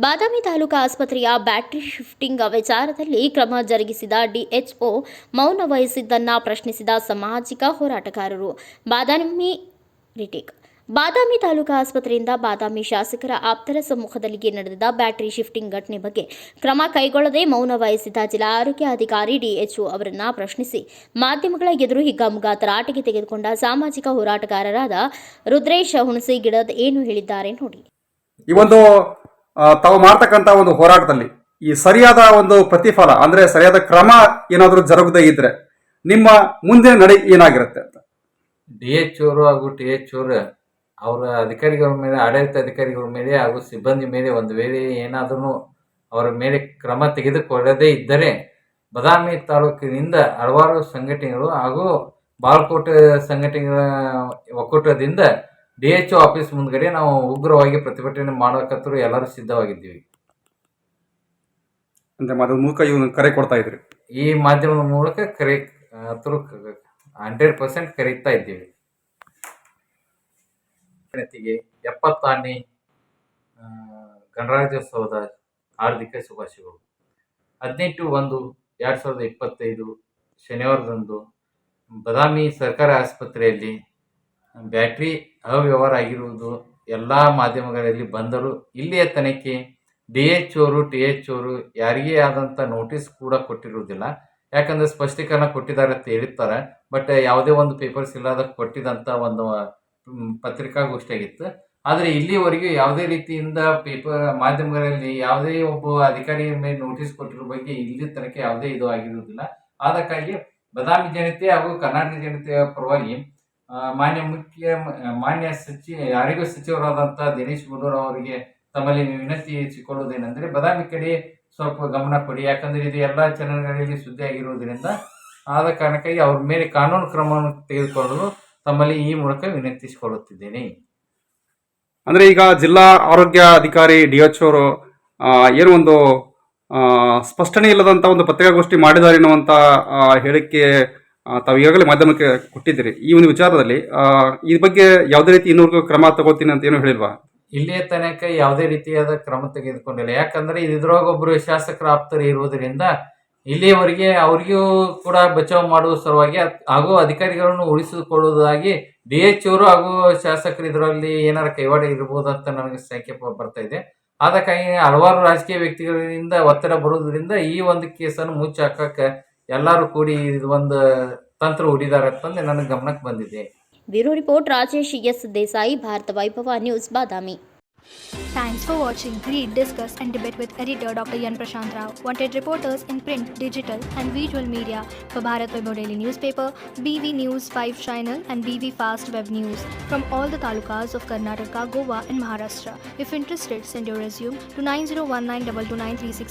ಬಾದಾಮಿ ತಾಲೂಕಾ ಆಸ್ಪತ್ರೆಯ battery shifting ವಿಚಾರದಲ್ಲಿ ಕ್ರಮ ಜರುಗಿಸಿದ ಡಿಎಚ್ಒ ಮೌನ ವಹಿಸಿದ್ದನ್ನ ಪ್ರಶ್ನಿಸಿದ ಸಾಮಾಜಿಕ ಹೋರಾಟಗಾರರು. ಬಾದಾಮಿ ತಾಲೂಕಾ ಆಸ್ಪತ್ರೆಯಿಂದ ಬಾದಾಮಿ ಶಾಸಕರ ಆಪ್ತರ ಸಮ್ಮುಖದಲ್ಲಿ ನಡೆದ ಬ್ಯಾಟರಿ ಶಿಫ್ಟಿಂಗ್ ಘಟನೆ ಬಗ್ಗೆ ಕ್ರಮ ಕೈಗೊಳ್ಳದೆ ಮೌನ ವಹಿಸಿದ್ದ ಜಿಲ್ಲಾ ಆರೋಗ್ಯ ಅಧಿಕಾರಿ ಡಿಎಚ್ಒ ಅವರನ್ನ ಪ್ರಶ್ನಿಸಿ ಮಾಧ್ಯಮಗಳ ಎದುರು ಹಿಗ್ಗಾಮುಗ್ಗಾ ತರಾಟೆಗೆ ತೆಗೆದುಕೊಂಡ ಸಾಮಾಜಿಕ ಹೋರಾಟಗಾರರಾದ ರುದ್ರೇಶ್ ಹುಣಸಿಗಿಡದ್ ಏನು ಹೇಳಿದ್ದಾರೆ ನೋಡಿ. ಈ ಒಂದು ತಾವು ಮಾಡ್ತಕ್ಕಂಥ ಒಂದು ಹೋರಾಟದಲ್ಲಿ ಈ ಸರಿಯಾದ ಒಂದು ಪ್ರತಿಫಲ ಅಂದ್ರೆ ಸರಿಯಾದ ಕ್ರಮ ಏನಾದರೂ ಜರುಗದೇ ಇದ್ರೆ ನಿಮ್ಮ ಮುಂದಿನ ನಡೆ ಏನಾಗಿರುತ್ತೆ ಅಂತ ಡಿಎಚ್ ಅವರು ಹಾಗೂ ಟಿಎಚ್ ಅವರು ಅವರ ಅಧಿಕಾರಿಗಳ ಮೇಲೆ, ಆಡಳಿತ ಅಧಿಕಾರಿಗಳ ಮೇಲೆ ಹಾಗೂ ಸಿಬ್ಬಂದಿ ಮೇಲೆ ಒಂದು ವೇಳೆ ಏನಾದರೂ ಅವರ ಮೇಲೆ ಕ್ರಮ ತೆಗೆದುಕೊಳ್ಳದೇ ಇದ್ದರೆ ಬಾದಾಮಿ ತಾಲೂಕಿನಿಂದ ಹಲವಾರು ಸಂಘಟನೆಗಳು ಹಾಗೂ ಬಾಳ್ಕೋಟ್ ಸಂಘಟನೆಗಳ ಒಕ್ಕೂಟದಿಂದ ಡಿಎಚ್ಒ ಆಫೀಸ್ ಮುಂದ್ಗಡೆ ನಾವು ಉಗ್ರವಾಗಿ ಪ್ರತಿಭಟನೆ ಮಾಡೋಕತ್ತರೂ ಎಲ್ಲರೂ ಸಿದ್ಧವಾಗಿದ್ದೀವಿ. ಅಂದ್ರೆ ಮಾಧ್ಯಮದ ಮೂಲಕ ಕರೆ ಕೊಡ್ತಾ ಇದ್ರಿ. ಈ ಮಾಧ್ಯಮದ ಮೂಲಕ ಕರೆ 100% ಕರೀತಾ ಇದ್ದೀವಿ. ಗಣತಿಗೆ 70ನೇ ಗಣರಾಜ್ಯೋತ್ಸವದ ಹಾರ್ದಿಕ ಶುಭಾಶಯಗಳು. 18/1/2025 ಶನಿವಾರದಂದು ಬಾದಾಮಿ ಸರ್ಕಾರಿ ಆಸ್ಪತ್ರೆಯಲ್ಲಿ ಬ್ಯಾಟ್ರಿ ಅವ್ಯವಹಾರ ಆಗಿರುವುದು ಎಲ್ಲ ಮಾಧ್ಯಮಗಳಲ್ಲಿ ಬಂದರೂ ಇಲ್ಲಿಯ ತನಿಖೆ ಡಿಎಚ್ ಅವರು ಟಿಎಚ್ ಅವರು ಯಾರಿಗೇ ಆದಂಥ ನೋಟಿಸ್ ಕೂಡ ಕೊಟ್ಟಿರುವುದಿಲ್ಲ. ಯಾಕಂದರೆ ಸ್ಪಷ್ಟೀಕರಣ ಕೊಟ್ಟಿದ್ದಾರೆ ಅಂತ ಹೇಳಿರ್ತಾರೆ, ಬಟ್ ಯಾವುದೇ ಒಂದು ಪೇಪರ್ಸ್ ಇಲ್ಲದ ಕೊಟ್ಟಿದಂಥ ಒಂದು ಪತ್ರಿಕಾಗೋಷ್ಠಿ ಆಗಿತ್ತು. ಆದರೆ ಇಲ್ಲಿವರೆಗೂ ಯಾವುದೇ ರೀತಿಯಿಂದ ಮಾಧ್ಯಮಗಳಲ್ಲಿ ಯಾವುದೇ ಒಬ್ಬ ಅಧಿಕಾರಿ ಮೇಲೆ ನೋಟಿಸ್ ಕೊಟ್ಟಿರೋ ಬಗ್ಗೆ ಇಲ್ಲಿ ತನಕ ಯಾವುದೇ ಇದು ಆಗಿರುವುದಿಲ್ಲ. ಅದಕ್ಕಾಗಿ ಬಾದಾಮಿ ಜನತೆ ಹಾಗೂ ಕರ್ನಾಟಕ ಜನತೆಯ ಪರವಾಗಿ ಮಾನ್ಯ ಆರೋಗ್ಯ ಸಚಿವರಾದಂಥ ದಿನೇಶ್ ಗುಂಡೂರಾವ್ ಅವರಿಗೆ ತಮ್ಮಲ್ಲಿ ವಿನಂತಿಸಿಕೊಳ್ಳುವುದೇನೆಂದರೆ ಬಾದಾಮಿ ಕಡೆ ಸ್ವಲ್ಪ ಗಮನ ಕೊಡಿ. ಯಾಕಂದರೆ ಇದು ಎಲ್ಲ ಚಾನೆಲ್ಗಳಲ್ಲಿ ಸುದ್ದಿ ಆಗಿರುವುದರಿಂದ ಆದ ಕಾರಣಕ್ಕಾಗಿ ಅವ್ರ ಮೇಲೆ ಕಾನೂನು ಕ್ರಮವನ್ನು ತೆಗೆದುಕೊಳ್ಳಲು ತಮ್ಮಲ್ಲಿ ಈ ಮೂಲಕ ವಿನಂತಿಸಿಕೊಳ್ಳುತ್ತಿದ್ದೇನೆ. ಅಂದ್ರೆ ಈಗ ಜಿಲ್ಲಾ ಆರೋಗ್ಯ ಅಧಿಕಾರಿ ಡಿಎಚ್ ಅವರು ಏನೋ ಒಂದು ಸ್ಪಷ್ಟನೆ ಇಲ್ಲದಂತ ಒಂದು ಪತ್ರಿಕಾಗೋಷ್ಠಿ ಮಾಡಿದ್ದಾರೆ ಎನ್ನುವಂತ ಹೇಳಿಕೆ ತಾವು ಈಗಾಗಲೇ ಮಾಧ್ಯಮಕ್ಕೆ ಕೊಟ್ಟಿದ್ದೀರಿ. ಈ ಒಂದು ವಿಚಾರದಲ್ಲಿ ಈ ಬಗ್ಗೆ ಯಾವುದೇ ರೀತಿ ಇನ್ನೂವರೆಗೂ ಕ್ರಮ ತಗೋತೀನಿ ಅಂತ ಏನು ಹೇಳಿಲ್ವಾ? ಇಲ್ಲಿಯ ತನಕ ಯಾವುದೇ ರೀತಿಯಾದ ಕ್ರಮ ತೆಗೆದುಕೊಂಡಿಲ್ಲ. ಯಾಕಂದ್ರೆ ಇದ್ರೊಳಗೆ ಒಬ್ಬರು ಶಾಸಕರ ಆಪ್ತರು ಇರುವುದರಿಂದ ಇಲ್ಲಿಯವರೆಗೆ ಅವರಿಗೂ ಕೂಡ ಬಚಾವ್ ಮಾಡುವ ಸಲುವಾಗಿ ಹಾಗೂ ಅಧಿಕಾರಿಗಳನ್ನು ಉಳಿಸಿಕೊಳ್ಳುವುದಾಗಿ ಡಿಎಚ್ ಅವರು ಹಾಗೂ ಶಾಸಕರು ಇದರಲ್ಲಿ ಏನಾರ ಕೈವಾಡ ಇರಬಹುದು ಅಂತ ನನಗೆ ಸಂಖ್ಯೆ ಬರ್ತಾ ಇದೆ. ಅದಕ್ಕಾಗಿ ಹಲವಾರು ರಾಜಕೀಯ ವ್ಯಕ್ತಿಗಳಿಂದ ಒತ್ತಡ ಬರುವುದರಿಂದ ಈ ಒಂದು ಕೇಸನ್ನು ಮುಚ್ಚಿ ಹಾಕಕ್ಕೆ ಎಲ್ಲರೂ ಕೂಡಿ ಒಂದು ತಂತ್ರ ಹೂಡಿದ್ದಾರೆ ಅಂತಂದು ನನಗೆ ಗಮನಕ್ಕೆ ಬಂದಿದೆ. Bureau report Rajesh S Desai, Bharat Vaibhav news, Badami. Thanks for watching. Read, discuss and debate with editor Dr. Yan Prashant Rao. Wanted reporters in print, digital and visual media for Bharat Vaibhav Daily Newspaper, BV News 5 Channel and BV Fast Web News from all the talukas of Karnataka, Goa and Maharashtra. If interested, send your resume to 9019229369